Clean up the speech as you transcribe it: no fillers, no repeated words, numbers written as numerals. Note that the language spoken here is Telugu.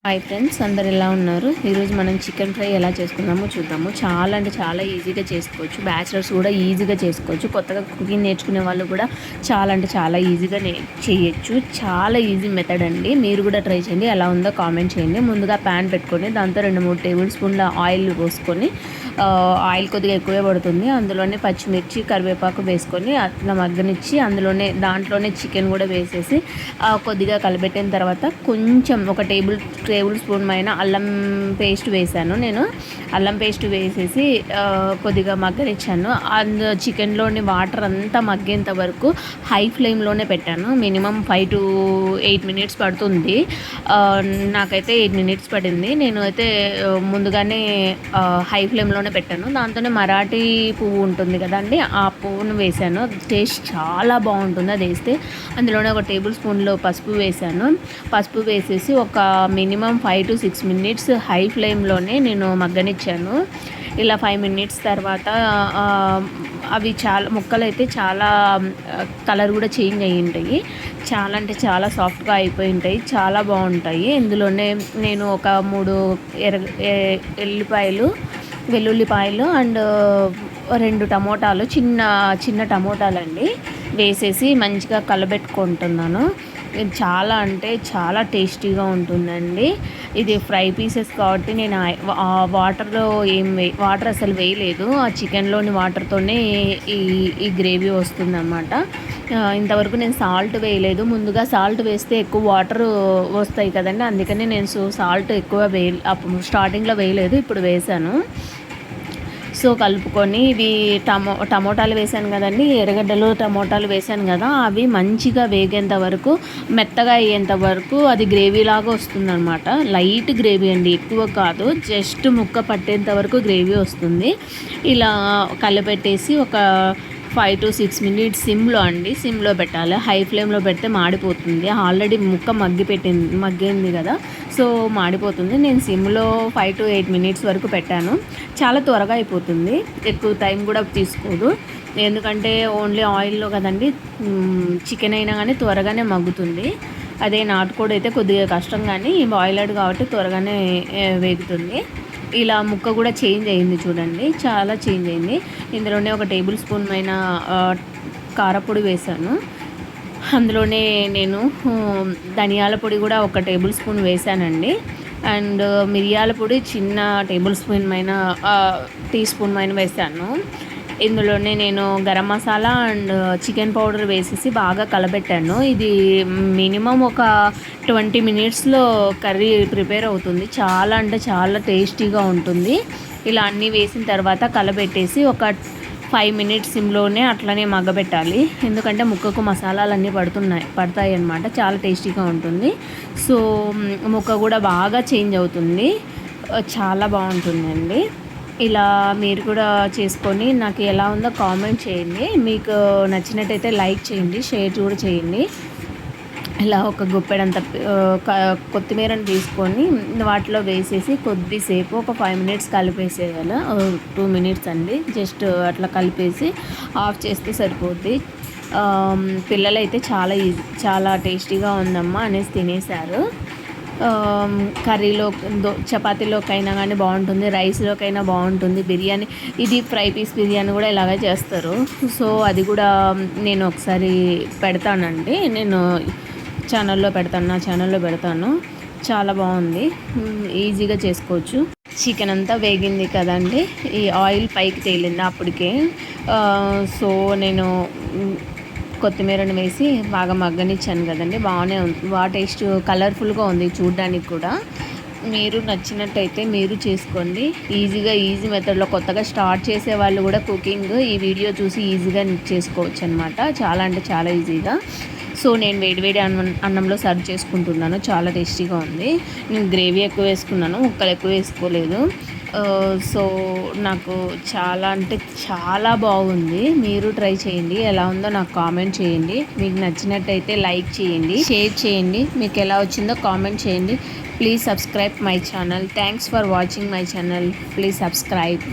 హాయ్ ఫ్రెండ్స్, అందరు ఎలా ఉన్నారు? ఈరోజు మనం చికెన్ ఫ్రై ఎలా చేసుకుందామో చూద్దాము. చాలా అంటే చాలా ఈజీగా చేసుకోవచ్చు. బ్యాచిలర్స్ కూడా ఈజీగా చేసుకోవచ్చు. కొత్తగా కుకింగ్ నేర్చుకునే వాళ్ళు కూడా చాలా అంటే చాలా ఈజీగా చేయొచ్చు. చాలా ఈజీ మెథడ్ అండి. మీరు కూడా ట్రై చేయండి. ఎలా ఉందో కామెంట్ చేయండి. ముందుగా ప్యాన్ పెట్టుకొని దాంతో 2-3 టేబుల్ స్పూన్ల ఆయిల్ పోసుకొని, ఆయిల్ కొద్దిగా ఎక్కువే పడుతుంది. అందులోనే పచ్చిమిర్చి, కరివేపాకు వేసుకొని అట్లా మగ్గనిచ్చి దాంట్లోనే చికెన్ కూడా వేసేసి కొద్దిగా కలిపెట్టిన తర్వాత కొంచెం ఒక టేబుల్ స్పూన్ పైన అల్లం పేస్ట్ వేసాను. నేను అల్లం పేస్ట్ వేసేసి కొద్దిగా మగ్గనిచ్చాను. చికెన్లోని వాటర్ అంతా మగ్గేంత వరకు హై ఫ్లేమ్లోనే పెట్టాను. మినిమం 5 to 8 minutes పడుతుంది. నాకైతే 8 minutes పడింది. నేను అయితే ముందుగానే హై ఫ్లేమ్లోనే పెట్టాను. దాంతోనే మరాఠీ పువ్వు ఉంటుంది కదండి, ఆ పువ్వును వేసాను. టేస్ట్ చాలా బాగుంటుంది అది వేస్తే. అందులోనే ఒక టేబుల్ స్పూన్లో పసుపు వేసాను. పసుపు వేసేసి ఒక మినిమం 5 to 6 minutes హై ఫ్లేమ్లోనే నేను మగ్గనిచ్చాను. ఇలా 5 minutes తర్వాత అవి ముక్కలు అయితే చాలా కలర్ కూడా చేంజ్ అయ్యి ఉంటాయి. చాలా అంటే చాలా సాఫ్ట్గా అయిపోయి ఉంటాయి. చాలా బాగుంటాయి. ఇందులోనే నేను ఒక 3 వెల్లుల్లిపాయలు అండ్ 2 టమోటాలు, చిన్న టమోటాలండి, వేసేసి మంచిగా కలబెట్టుకుంటున్నాను. చాలా అంటే చాలా టేస్టీగా ఉంటుందండి. ఇది ఫ్రై పీసెస్ కాబట్టి నేను వాటర్ అసలు వేయలేదు. ఆ చికెన్లోని వాటర్తోనే ఈ గ్రేవీ వస్తుందన్నమాట. ఇంతవరకు నేను సాల్ట్ వేయలేదు. ముందుగా సాల్ట్ వేస్తే ఎక్కువ వాటర్ వస్తాయి కదండి, అందుకని నేను సాల్ట్ ఎక్కువ అప్పుడు స్టార్టింగ్లో వేయలేదు, ఇప్పుడు వేసాను. సో కలుపుకొని ఇవి టమోటాలు వేసాను కదండి, ఎర్రగడ్డలు టమోటాలు వేసాను కదా, అవి మంచిగా వేగేంత వరకు, మెత్తగా అయ్యేంత వరకు అది గ్రేవీలాగా వస్తుందన్నమాట. లైట్ గ్రేవీ అండి, ఎక్కువ కాదు, జస్ట్ ముక్క పట్టేంత వరకు గ్రేవీ వస్తుంది. ఇలా కలిపెట్టేసి ఒక 5 to 6 minutes సిమ్లో పెట్టాలి. హై ఫ్లేమ్లో పెడితే మాడిపోతుంది. ఆల్రెడీ ముక్క మగ్గింది కదా, సో మాడిపోతుంది. నేను సిమ్లో 5 to 8 minutes వరకు పెట్టాను. చాలా త్వరగా అయిపోతుంది, ఎక్కువ టైం కూడా తీసుకోదు. ఎందుకంటే ఓన్లీ ఆయిల్లో కదండి, చికెన్ అయినా కానీ త్వరగానే మగ్గుతుంది. అదే నాటుకోడి అయితే కొద్దిగా కష్టం, కానీ బాయిలర్డ్ కాబట్టి త్వరగానే వేగుతుంది. ఇలా ముక్క కూడా చేంజ్ అయింది చూడండి, చాలా చేంజ్ అయింది. ఇందులోనే ఒక టేబుల్ స్పూన్ పైన కారపొడి వేసాను. అందులోనే నేను ధనియాల పొడి కూడా ఒక టేబుల్ స్పూన్ వేసానండి. అండ్ మిరియాల పొడి చిన్న టేబుల్ స్పూన్ పైన టీ స్పూన్ పైన వేసాను. ఇందులోనే నేను garam masala and chicken powder వేసేసి బాగా కలబెట్టాను. ఇది మినిమం ఒక 20 minutesలో కర్రీ ప్రిపేర్ అవుతుంది. చాలా అంటే చాలా టేస్టీగా ఉంటుంది. ఇలా అన్నీ వేసిన తర్వాత కలబెట్టేసి ఒక 5 minutes సిమ్లోనే అట్లనే మగ్గబెట్టాలి. ఎందుకంటే ముక్కకు మసాలాలన్నీ పడతాయి అన్నమాట. చాలా టేస్టీగా ఉంటుంది. సో ముక్క కూడా బాగా చేంజ్ అవుతుంది. చాలా బాగుంటుందండి. ఇలా మీరు కూడా చేసుకొని నాకు ఎలా ఉందో కామెంట్ చేయండి. మీకు నచ్చినట్టయితే లైక్ చేయండి, షేర్ కూడా చేయండి. ఇలా ఒక గుప్పెడంత కొత్తిమీరని తీసుకొని వాటిలో వేసేసి కొద్దిసేపు ఒక 5 minutes కలిపేసేయాలి. 2 minutes అండి, జస్ట్ అట్లా కలిపేసి ఆఫ్ చేస్తే సరిపోద్ది. పిల్లలైతే చాలా టేస్టీగా ఉందమ్మా అనేసి తినేశారు. కర్రీలో చపాతీలోకైనా కానీ బాగుంటుంది, రైస్లోకైనా బాగుంటుంది. బిర్యానీ, ఇది ఫ్రై పీస్ బిర్యానీ కూడా ఇలాగే చేస్తారు. సో అది కూడా నేను ఒకసారి పెడతానండి, నేను నా ఛానల్లో పెడతాను. చాలా బాగుంది, ఈజీగా చేసుకోవచ్చు. చికెన్ అంతా వేగింది కదండి, ఈ ఆయిల్ పైకి తేలింది అప్పటికే. సో నేను కొత్తిమీరని వేసి బాగా మగ్గనిచ్చాను కదండి, బాగానే ఉంది. టేస్ట్ కలర్ఫుల్గా ఉంది చూడడానికి కూడా. మీరు నచ్చినట్టయితే మీరు చేసుకోండి. ఈజీ మెథడ్లో కొత్తగా స్టార్ట్ చేసే వాళ్ళు కూడా కుకింగ్ ఈ వీడియో చూసి ఈజీగా చేసుకోవచ్చు అనమాట. చాలా అంటే చాలా ఈజీగా. సో నేను వేడివేడి అన్నంలో సర్వ్ చేసుకుంటున్నాను. చాలా టేస్టీగా ఉంది. నేను గ్రేవీ ఎక్కువ వేసుకున్నాను, ముక్కలు ఎక్కువ వేసుకోలేదు. సో నాకు చాలా అంటే చాలా బాగుంది. మీరు ట్రై చేయండి, ఎలా ఉందో నాకు కామెంట్ చేయండి. మీకు నచ్చినట్టయితే లైక్ చేయండి, షేర్ చేయండి. మీకు ఎలా వచ్చిందో కామెంట్ చేయండి. Please subscribe my channel. Thanks for watching my channel. Please subscribe.